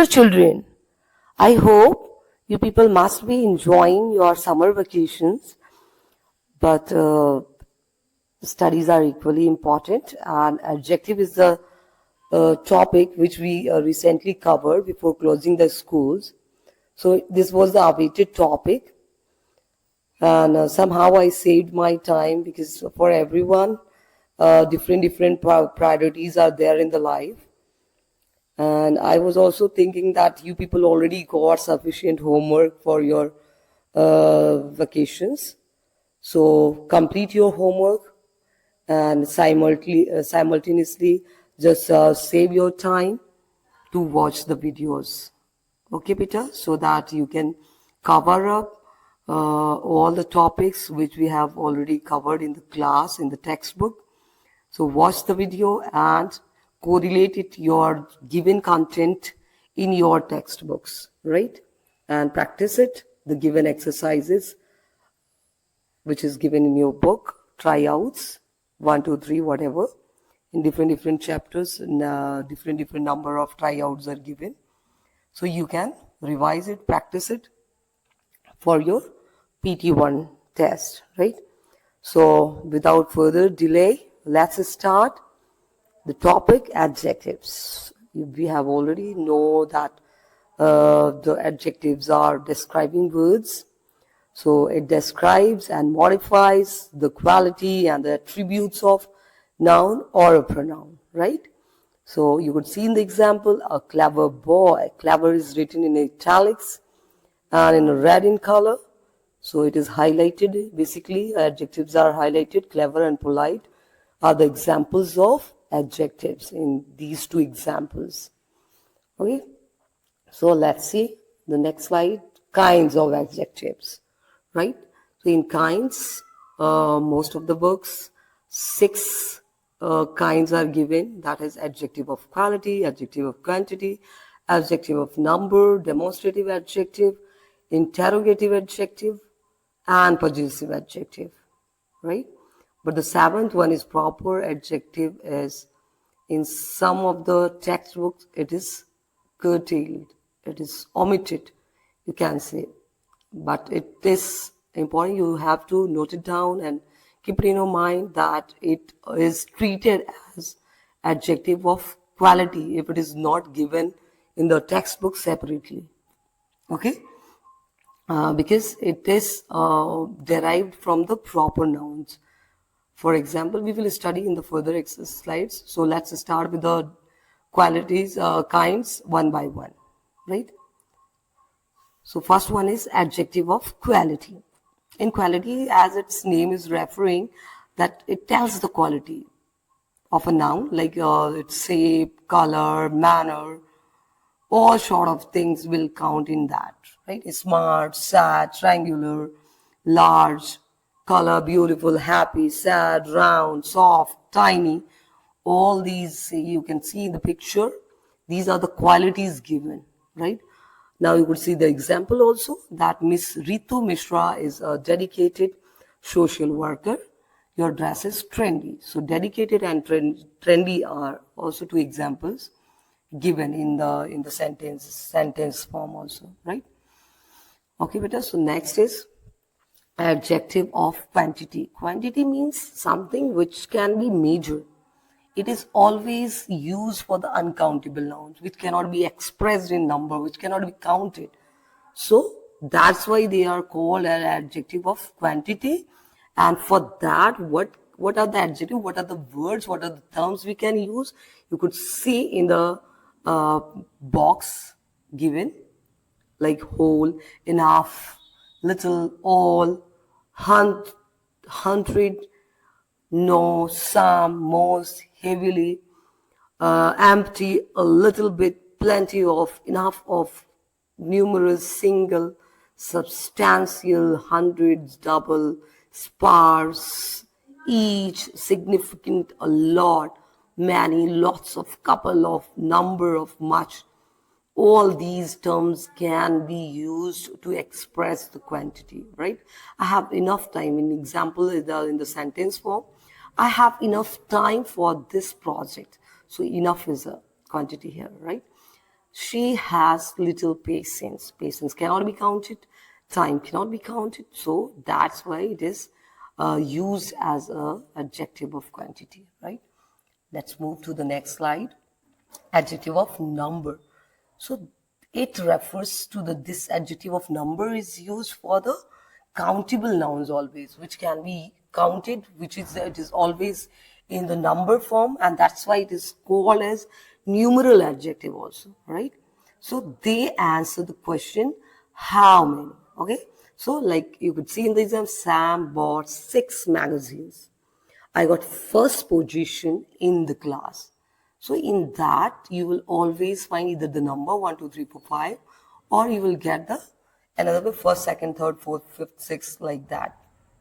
Dear children, I hope you people must be enjoying your summer vacations, but studies are equally important, and adjective is the topic which we recently covered before closing the schools. So this was the awaited topic, and somehow I saved my time because for everyone, different priorities are there in the life. And I was also thinking that you people already got sufficient homework for your vacations. So complete your homework and simultaneously just save your time to watch the videos. Okay, Peter, so that you can cover up all the topics which we have already covered in the class, in the textbook. So watch the video and correlate it your given content in your textbooks, right? And practice it, the given exercises which is given in your book, tryouts, 1, 2, 3, whatever. In different chapters, and different number of tryouts are given. So you can revise it, practice it for your PT1 test, right? So without further delay, let's start the topic adjectives. We have already know that the adjectives are describing words. So it describes and modifies the quality and the attributes of noun or a pronoun, right? So you could see in the example, a clever boy. Clever is written in italics and in red in color. So it is highlighted. Basically, adjectives are highlighted. Clever and polite are the examples of adjectives in these two examples. Okay. So let's see the next slide. Kinds of adjectives, right? So in kinds, most of the books, 6 kinds are given. That is adjective of quality, adjective of quantity, adjective of number, demonstrative adjective, interrogative adjective, and possessive adjective, right? But the 7th one is proper adjective. Is in some of the textbooks it is curtailed, it is omitted, you can say. But it is important, you have to note it down and keep it in your mind that it is treated as adjective of quality if it is not given in the textbook separately. Okay? Because it is derived from the proper nouns. For example, we will study in the further slides. So let's start with the qualities, kinds, one by one, right? So first one is adjective of quality. In quality, as its name is referring, that it tells the quality of a noun, like its shape, color, manner, all sort of things will count in that, right? Smart, sad, triangular, large, color, beautiful, happy, sad, round, soft, tiny. All these you can see in the picture. These are the qualities given, right? Now you could see the example also that Miss Ritu Mishra is a dedicated social worker. Your dress is trendy. So dedicated and trendy are also 2 examples given in the sentence form also, right? Okay, beta. So next is adjective of quantity. Quantity means something which can be measured. It is always used for the uncountable nouns, which cannot be expressed in number, which cannot be counted. So that's why they are called an adjective of quantity. And for that, what are the adjectives? What are the words? What are the terms we can use? You could see in the box given, like whole, enough, little, all, hundred, no, some, most, heavily, empty, a little bit, plenty of, enough of, numerous, single, substantial, hundreds, double, sparse, each, significant, a lot, many, lots of, couple of, number of, much. All these terms can be used to express the quantity, right? I have enough time. In example, in the sentence form, I have enough time for this project. So enough is a quantity here, right? She has little patience. Patience cannot be counted. Time cannot be counted. So that's why it is used as a adjective of quantity, right? Let's move to the next slide. Adjective of number. So it refers to this adjective of number is used for the countable nouns always, which can be counted, which is it is always in the number form, and that's why it is called as numeral adjective also, right? So they answer the question how many. Okay, so like you could see in the exam, Sam bought 6 magazines. I got first position in the class. So in that, you will always find either the number 1, 2, 3, 4, 5, or you will get the another first, second, third, fourth, fifth, sixth, like that.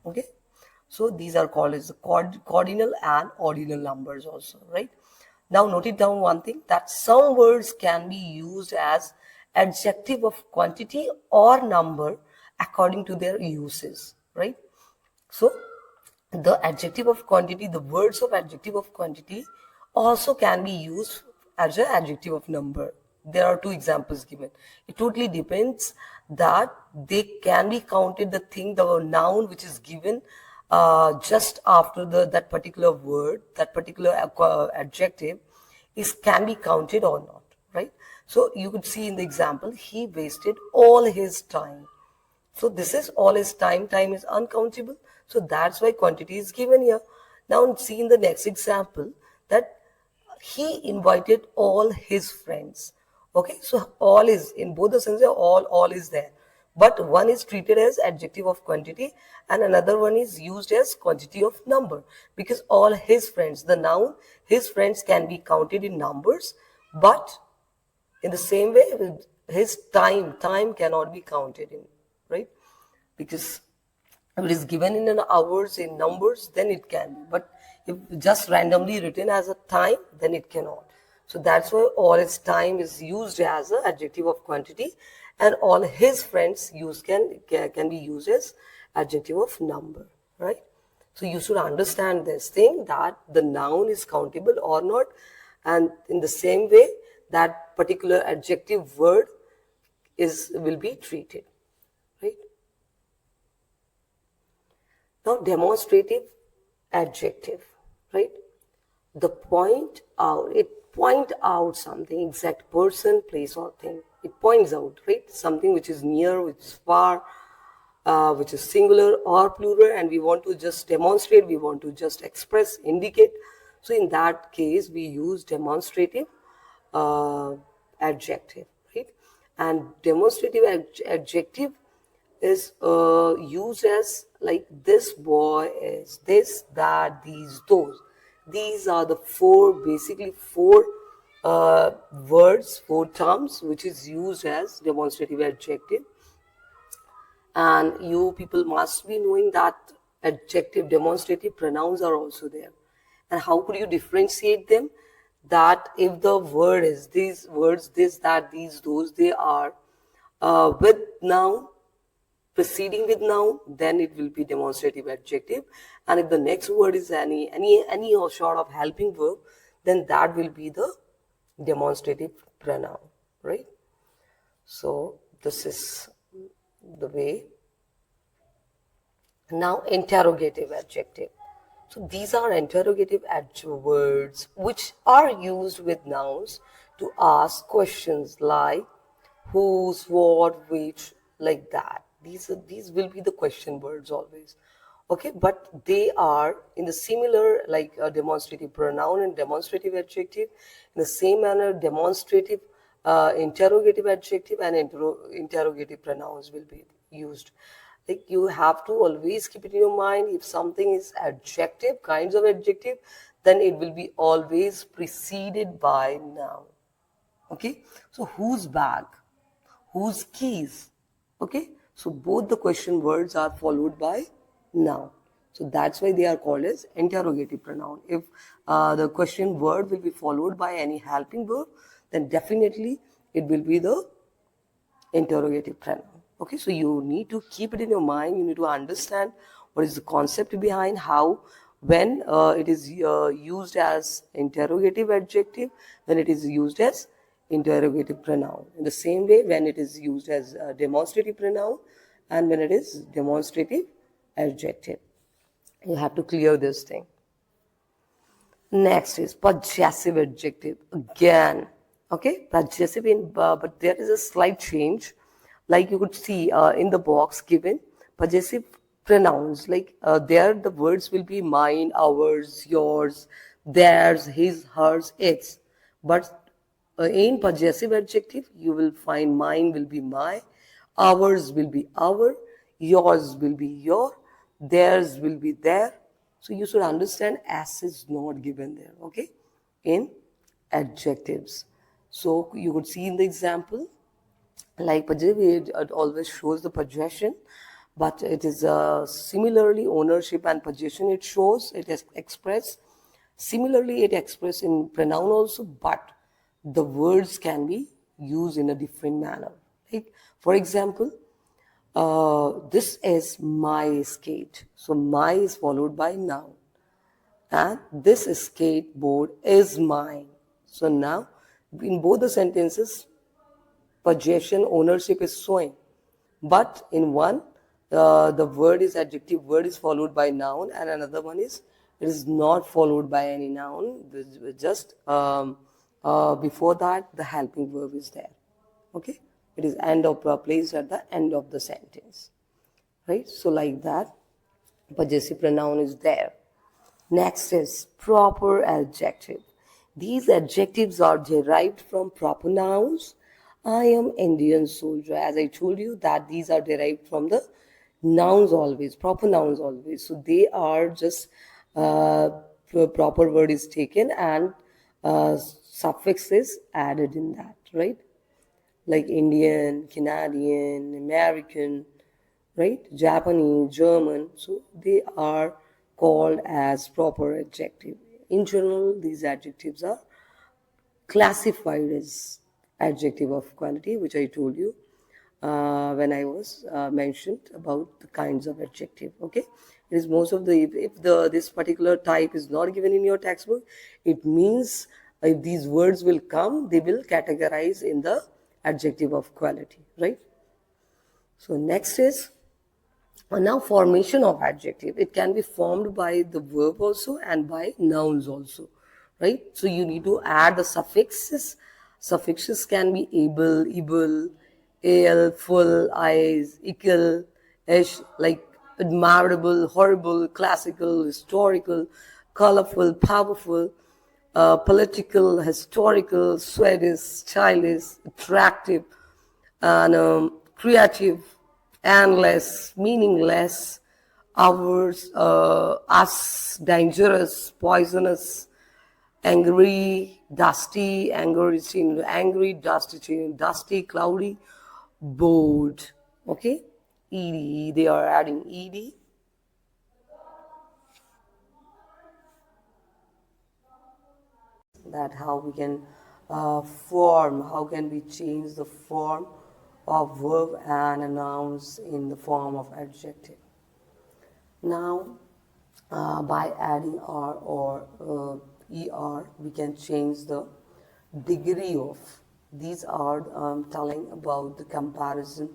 Okay. So these are called as the cardinal and ordinal numbers also, right? Now note it down one thing, that some words can be used as adjective of quantity or number according to their uses, right? So the adjective of quantity, the words of adjective of quantity also can be used as an adjective of number. There are 2 examples given. It totally depends that they can be counted, the thing, the noun which is given just after that particular word, that particular adjective is can be counted or not, right? So you could see in the example, he wasted all his time. So this is all his time. Time is uncountable. So that's why quantity is given here. Now see in the next example that he invited all his friends. Okay, so all is in both the senses, all is there. But one is treated as adjective of quantity and another one is used as quantity of number, because all his friends, the noun his friends can be counted in numbers, but in the same way, his time cannot be counted in, right? Because if it is given in an hours, in numbers, then it can be. But if just randomly written as a time, then it cannot. So that's why all his time is used as an adjective of quantity, and all his friends can be used as adjective of number, right? So you should understand this thing, that the noun is countable or not, and in the same way that particular adjective word will be treated, right? Now demonstrative adjective, right? It point out something, exact person, place or thing. It points out, right? Something which is near, which is far, which is singular or plural, and we want to just demonstrate, we want to just express, indicate. So in that case, we use demonstrative uh, adjective, right? And demonstrative adjective is used as like this boy is, this, that, these, those. These are the basically four words, 4 terms, which is used as demonstrative adjective. And you people must be knowing that adjective demonstrative pronouns are also there. And how could you differentiate them? That if the word is these words, this, that, these, those, they are with noun, proceeding with noun, then it will be demonstrative adjective. And if the next word is any sort of helping verb, then that will be the demonstrative pronoun, right? So this is the way. Now interrogative adjective. So these are interrogative words which are used with nouns to ask questions like whose, what, which, like that. These will be the question words always. Okay, but they are in the similar like a demonstrative pronoun and demonstrative adjective. In the same manner, demonstrative interrogative adjective and interrogative pronouns will be used. Like you have to always keep it in your mind, if something is adjective, kinds of adjective, then it will be always preceded by noun. Okay, so whose bag, whose keys. Okay, so both the question words are followed by noun. So that's why they are called as interrogative pronoun. If the question word will be followed by any helping verb, then definitely it will be the interrogative pronoun. Okay, so you need to keep it in your mind. You need to understand what is the concept behind how, when it is used as interrogative adjective, when it is used as interrogative pronoun. In the same way, when it is used as a demonstrative pronoun and when it is demonstrative adjective. You have to clear this thing. Next is possessive adjective. Again, okay, possessive but there is a slight change. Like you could see in the box given, possessive pronouns, like there the words will be mine, ours, yours, theirs, his, hers, its. But in possessive adjective, you will find mine will be my, ours will be our, yours will be your, theirs will be their. So you should understand S is not given there, okay, in adjectives. So you could see in the example, like possessive, it always shows the possession, but it is similarly ownership and possession it shows, it is expressed. Similarly, it expressed in pronoun also, but the words can be used in a different manner. Like, for example, this is my skate. So my is followed by noun. And this skateboard is mine. So now, in both the sentences, possession, ownership is showing. But in one, the word is adjective, word is followed by noun, and another one is, it is not followed by any noun. Just before that, the helping verb is there. Okay? It is placed at the end of the sentence. Right? So like that, possessive pronoun is there. Next is proper adjective. These adjectives are derived from proper nouns. I am Indian soldier. As I told you that these are derived from the nouns always, proper nouns always. So they are just proper word is taken and suffix is added in that, right? Like Indian, Canadian, American, right? Japanese, German. So they are called as proper adjective. In general, these adjectives are classified as adjective of quality, which I told you when I was mentioned about the kinds of adjective. Okay, it is most of the if this particular type is not given in your textbook, it means if these words will come, they will categorize in the adjective of quality, right? So next is now formation of adjective. It can be formed by the verb also and by nouns also, right? So you need to add the suffixes. Suffixes can be able, ale, full, eyes, ickle, ish, like admirable, horrible, classical, historical, colorful, powerful, political, historical, Swedish, childish, attractive, and creative, endless, meaningless, ours, us, dangerous, poisonous, angry, dusty, angry, dusty, cloudy, bored. Okay, ed. They are adding ed. That how we can form, how can we change the form of verb and nouns in the form of adjective. Now, by adding r or er, we can change the degree of. These are telling about the comparison,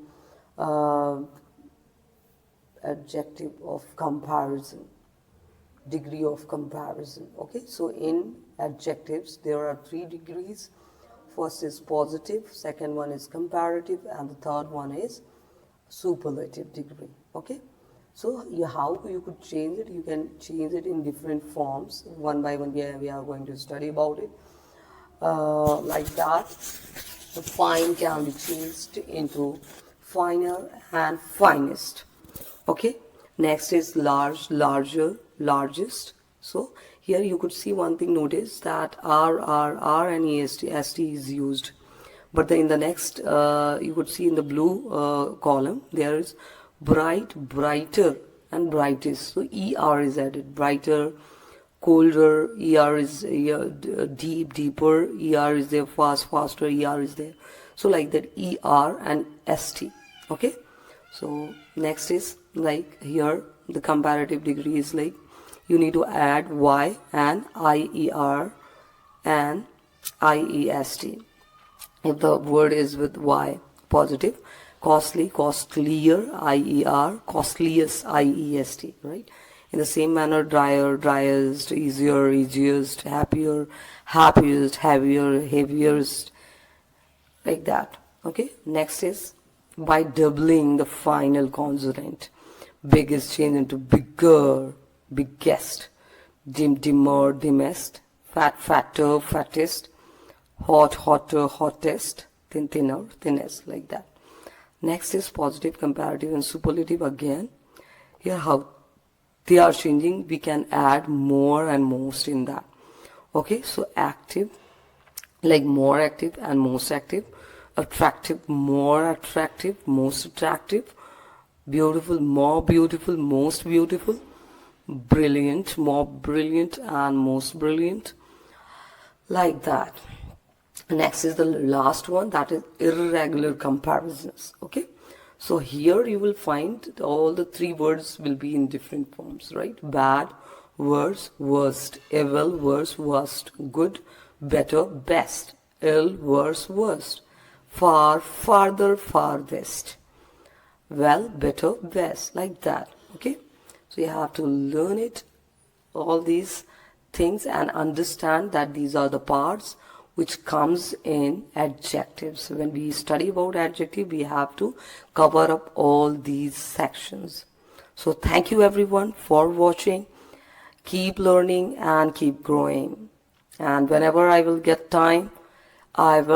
adjective of comparison, degree of comparison. Okay, so in adjectives there are 3 degrees. First is positive, second one is comparative, and the third one is superlative degree. Okay, so how you could change it? You can change it in different forms. One by one we are going to study about it. Like that, the fine can be changed into finer and finest. Okay, next is large, larger, largest. So here you could see one thing, notice that R and EST is used. But in the next, you could see in the blue column, there is bright, brighter, and brightest. So ER is added, brighter, colder, ER is deep, deeper, ER is there, fast, faster, ER is there. So like that, ER and ST. Okay. So next is like here, the comparative degree is like, you need to add Y and IER and IEST. if the word is with Y, positive. Costly, costlier, IER, costliest, IEST, right? In the same manner, drier, driest, easier, easiest, happier, happiest, heavier, heaviest, like that. Okay, next is by doubling the final consonant. Big is changed into bigger, biggest, dim, dimmer, dimmest, fat, fatter, fattest, hot, hotter, hottest, thin, thinner, thinnest, like that. Next is positive, comparative, and superlative again. Here how they are changing, we can add more and most in that. Okay, so active, like more active and most active, attractive, more attractive, most attractive, beautiful, more beautiful, most beautiful, brilliant, more brilliant, and most brilliant, like that. Next is the last one, that is irregular comparisons. Okay, so here you will find all the three words will be in different forms, right? Bad, worse, worst, evil, worse, worst, good, better, best, ill, worse, worst, far, farther, farthest, well, better, best, like that. Okay, so you have to learn it, all these things, and understand that these are the parts which comes in adjectives. When we study about adjective, we have to cover up all these sections. So thank you everyone for watching. Keep learning and keep growing, and whenever I will get time, I will